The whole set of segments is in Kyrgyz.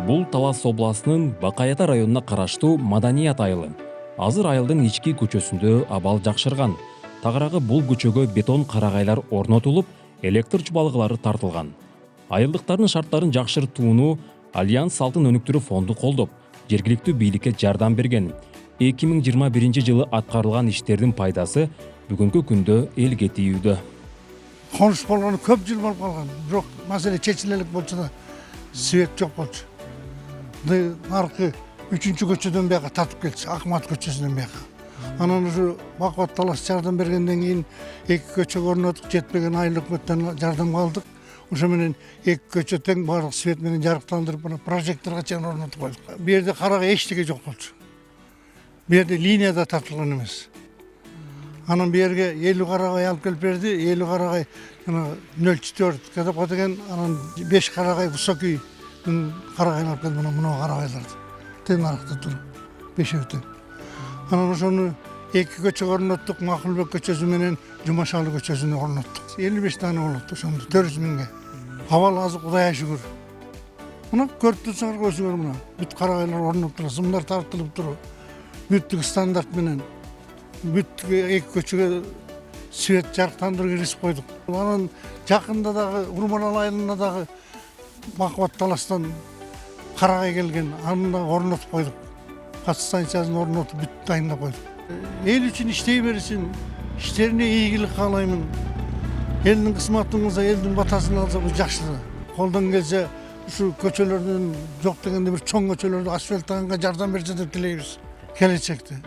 Бул Талас областынын Бакаята районуна караштуу Маданият айылы. Азыр айылдын ички көчөсүндө абал жакшырган. Тагыраагы бул көчөгө бетон карагайлар орнотулуп, электр чубалгылары тартылган. Айылдыктардын шарттарын жакшыртууну Альянс Алтын өнүктүрүү фонду колдоп, жергиликтүү бийликке жардам берген. 2021-жылы аткарылган иштердин пайдасы бүгүнкү күндө элге тийүүдө. Konuş болгону көп жыл болуп калган. Бирок маселе чечиле элек болчу да свет жок болчу. Аркы 3-көчөдөн бияка тартып келчи, Акмат көчөсүнөн бияка. Анан ушу Бакуат Талас жардам бергенден кийин 2 көчөгө орнотуп, жетпеген айыл өкмөттөн жардам алдык. Ошо менен 2 көчө тең баардык свет менен жарыктандырып, мына прожекторго чейин орнотуп койдук. Бу жерде карага эчтеке жок болчу. Бу жерде линия да тартылган эмес. Анан бу жерге 50 карагай алып келип берди. 50 карагай 0,4 кадапка деген, анан 5 карагай высокий карагай алып келди, мына карагайларды. Тең аракта туруп, 5 тең. Анан ошону 2 көчөгө орноттук, Макулбек көчөсү менен Жумашалы көчөсүнө орноттук. 55 дана болот ошондо 400 миңге. Абал азыр Кудайга шүгүр. Мына көрүп турсаңар көзүңөр, мына бүт карагайлар орнотуп туруп, сымдар тартылып туруп, бүттүк стандарт менен бүт 2 көчөгө свет жарыктандыруу киргизип койдук. Анан жакында дагы Урманал айылына дагы Бакуат Таластан карагай келген, аны да орнотуп койдук. Подстанциясын орнотуп бүт дайындап койдук. Эл үчүн иштей берсин, иштерине ийгилик каалаймын. Элдин кызматын кылса, элдин батасын алса, бул жакшы. Колдон келсе, ушу көчөлөрдүн жок дегенде бир чоң көчөлөрдү асфальттаганга жардам берсе деп тилейбиз келечекте.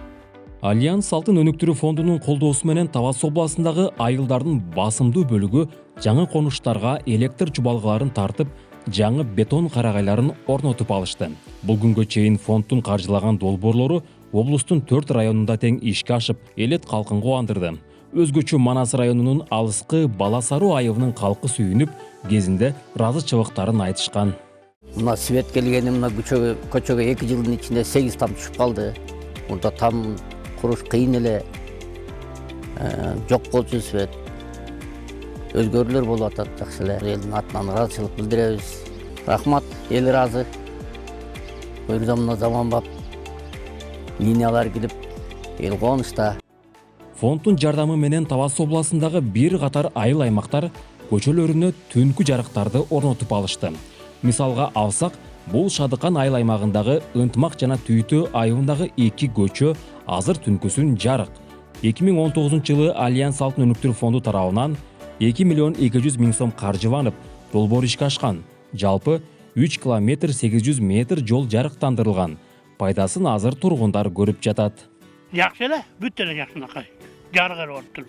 Альянс Алтын өнүктүрүү фондунун колдоосу менен Талас областындагы айылдардын басымдуу бөлүгү жаңы конуштарга электр чубалгыларын тартып, жаңы бетон карагайларын орнотуп алышты. Бул күнгө чейин фонддун каржылаган долбоорлору облустун 4 районунда тең ишке ашып, элет калкын кубандырды. Өзгөчө Манас районунун алыскы Баласаруу айылынын калкы сүйүнүп, кезинде ыраазычылыктарын айтышкан. Мына свет келгени мына көчөгө 2 жылдын ичинде 8 там түшүп калды. Мурда там куруш кыйын эле. Жок болчу свет. Өзгөрүүлөр болуп атат, жакшы эле. Элдин атынан ыраазычылык билдиребиз. Рахмат, эл ыраазы. Бuyurda мына заманбап линиялар кирип, эл кубанычта. Фонддун жардамы менен Талас областындагы бир катар айыл аймактар көчөлөрүнө түнкү жарыктарды орнотуп алышты. Мисалга алсак, бул Шадыкан айыл аймагындагы Ынтымак жана Түйүтө айылындагы 2 көчө азыр түнкүсүн жарык. 2019-жылы Альянс Алтын өнүктүрүү фонду тарабынан 2 миллион 200 миң сом каржыланып, долбоор ишке ашкан. Жалпы 3 километр 800 метр жол жарыктандырылган. Пайдасын азыр тургундар көрүп жатат. Жакшы эле, бүт эле жакшынакай. Жарыгар орттур.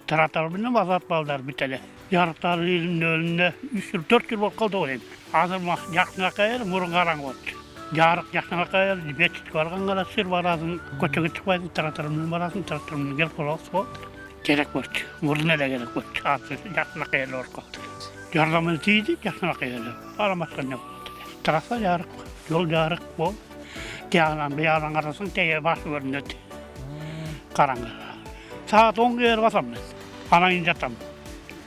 Таратар менен базат балдар бүт эле. Жарыктар өлүндө 3-4 жыл болуп калды го. Азыр жакшынакай эле, мурун караңгы болчу. Жарык жакшынакай эле, бетчик барганга сыр барасың, көчөгө чыкпайсың, таратар менен барасың, таратар менен келип каласың болот. Керек болчу. Мурун эле керек болчу. Азыр жакшынакай эле болуп калды. Жардамы тийди, жакшынакай эле. Арамашка не болду. Тараса жарык, жол жарык бол. Тиягынан биягынан карасаң, теге башы көрүнөт. Караңгы. Saat 10'a basam ben. Anayın jatam.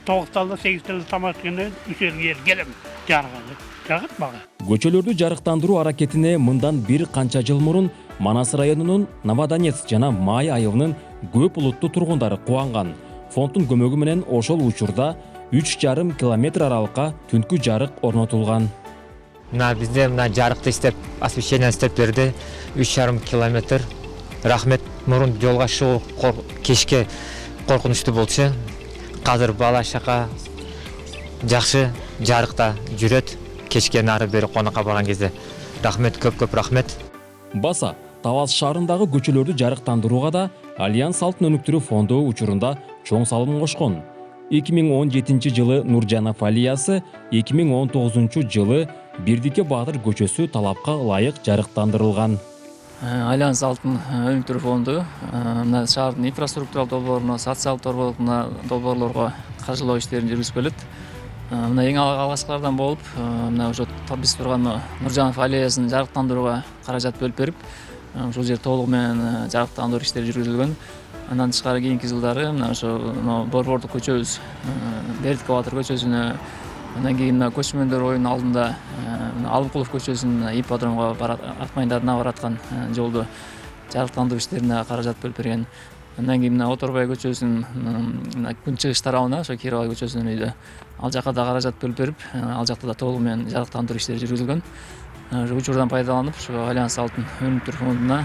9'da 8'de tamam ettiğinde 3'e gelem. Jarıqады. Жагат бага. Көчөлөрдү жарыктандыруу аракетине мындан бир канча жыл мурун Манас районунун Новодонецк жана Май айылынын көп улуттуу тургундары кубанган. Фонддун көмөгү менен ошол учурда 3,5 километр аралыкка түнкү жарык орнотулган. Мына бизде мына жарыкты иштеп, освещение иштеп берди. 3,5 километр. Рахмет. Мурун жолго чыгуу кечке коркунучтуу болчу. Азыр бала чака жакшы жарыкта жүрөт. Кечке нары бери конокко барган кезде. Рахмет, көп рахмет. Баса, Талас шаарындагы көчөлөрдү жарыктандырууга да Альянс Алтын өнүктүрүү фонду учурунда чоң салым кошкон. 2017-жылы Нуржанов аллеясы, 2019-жылы Бирдике Баатыр көчөсү талапка ылайык жарыктандырылган. Альянс Алтын өнүктүрүү фонду мына шаардын инфраструктуралык долбооруна, социалдык долбоорлорго каржылоо иштерин жүргүзүп келет. Мына эң алгачкылардан болуп, мына ошо биз турган Нуржанов аллеясын жарыктандырууга каражат бөлүп берип, ушул жер толугу менен жарыктандыруу иштери жүргүзүлгөн. Андан тышкары кийинки жылдары мына ошо Борбордук көчөбүз, Бирдике Баатыр көчөсүнө Андан кийин мына көчмөндөр оюнун алдында Алымкулов көчөсүнүн ипподромго ат майданына бараткан жолду жарыктандыруу иштерине каражат бөлүп берген. Андан кийин мына Оторбай көчөсүнүн күн чыгыш тарабына, ошо Кирбай көчөсүнүн үйдө ал жака да каражат бөлүп берип, ал жакта да толугу менен жарыктандыруу иштери жүргүзүлгөн. Учурдан пайдаланып, ушу Альянс Алтын өнүктүрүү фондуна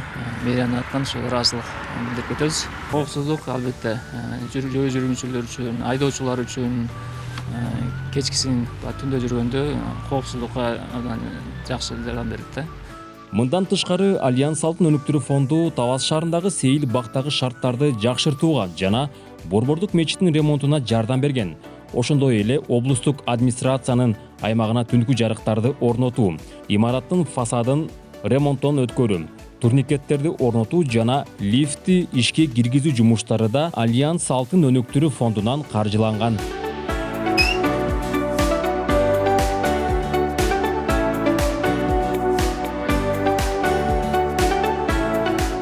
мэриянын атынан ушу ыраазычылык билдирип кетебиз. Коопсуздук албетте жөө жүргүнчүлөр үчүн, айдоочулар үчүн кечкисин түндө жүргөндө коопсуздукка жакшы жардам берет да. Мындан тышкары Альянс Алтын өнүктүрүү фонду Табас шаарындагы сейил бактагы шарттарды жакшыртууга жана Борбордук мечиттин ремонтуна жардам берген. Ошондой эле облустук администрациянын аймагына түнкү жарыктарды орнотуу, имараттын фасадын ремонттон өткөрүү, турникеттерди орнотуу жана лифти ишке киргизүү жумуштары да Альянс Алтын өнүктүрүү фондунан каржыланган.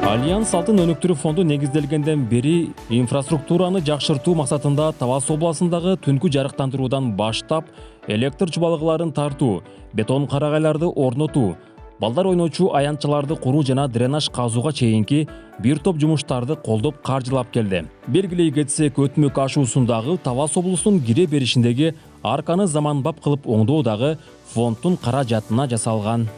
Альянс Алтын өнүктүрүү фонду негизделгенден бери инфраструктураны жакшыртуу максатында Табас областындагы түнкү жарыктандыруудан баштап электр чубалгыларын тартуу, бетон карагайларды орнотуу, балдар ойночу аянтчаларды куруу жана дренаж казууга чейинки бир топ жумуштарды колдоп каржылап келди. Белгилей кетсек, өтмөк ашуусундагы Табас облусунун кире беришиндеги арканы заманбап кылып оңдоо дагы фонддун каражатына жасалган.